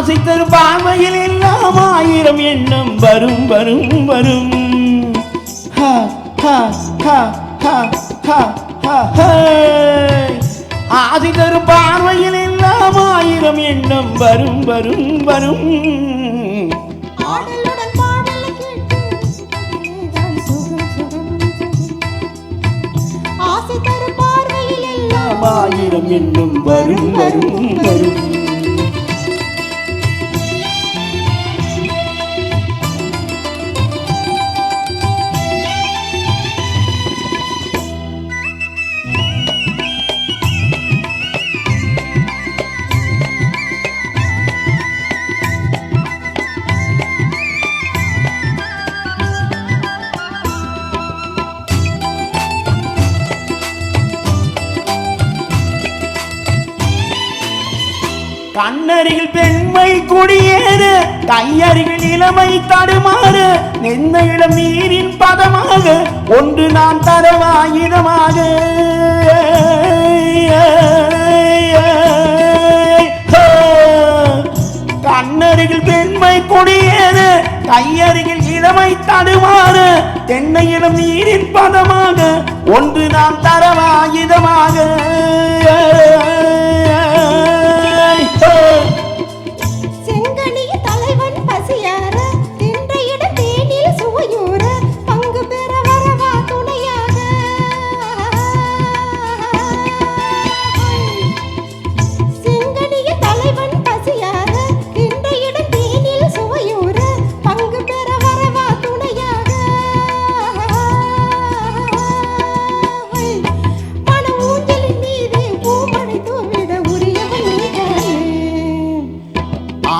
ஆசை தரும் பார்வையில் எல்லாம் ஆயிரம் எண்ணம் வரும் வரும் வரும். ஆசை தரும் பார்வையில் எல்லாம் ஆயிரம் எண்ணம் வரும் வரும் வரும். ஆயிரம் எண்ணம் வரும் வரும் வரும். கண்ணருகில் பெண்மை குடியேற கையருகில் இளமை தடுமாறு நெந்தையிடம் நீரின் பதமாக ஒன்று நான் தரவாயுதமாக. கண்ணருகில் பெண்மை குடியேற கையருகில் இளமை தடுமாறு தென்னையிடம் நீரின் பதமாக ஒன்று நான் தரவாயுதமாக.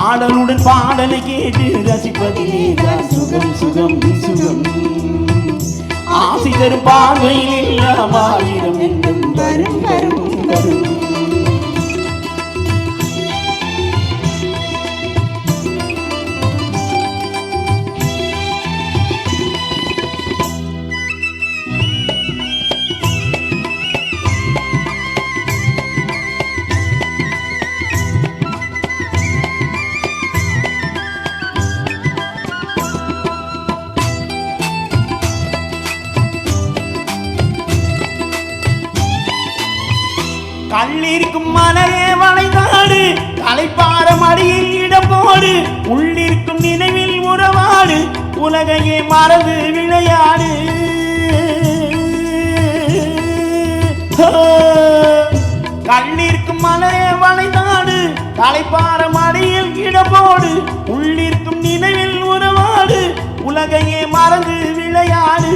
ஆடலுடன் பாடலை கேட்டு ரசிப்பதிலே தான் சுகம் சுகம் சுகம். ஆசை தரும் பார்வையில் எல்லாம் ஆயிரம் எண்ணம் வரும் வரும் வரும். கல்லிருக்கும் மலையே வளைந்தாடு கலைப்பாரம் அடியில் இடம் போடு உள்ளிருக்கும் நினைவில் உறவாடு உலகையே மறந்து விளையாடு. கல்லிருக்கும் மலையே வளைந்தாடு கலைப்பாரம் அடியில் இடம் போடு உள்ளிருக்கும் நினைவில் உறவாடு உலகையே மறந்து விளையாடு.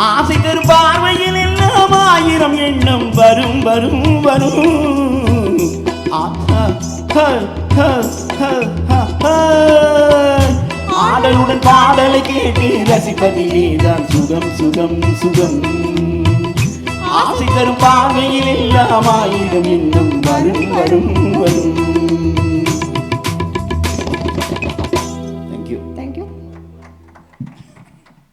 ஆசை தரும் பார்வையில் எல்லாம் ஆயிரம் எண்ணம் வரும் வரும் வரும். ஆடலுடன் பாடலை கேட்டு ரசிப்பதிலே தான் சுகம் சுகம் சுகம். ஆசை தரும் பார்வையில் எல்லாம் ஆயிரம் எண்ணம் வரும் வரும் வரும்.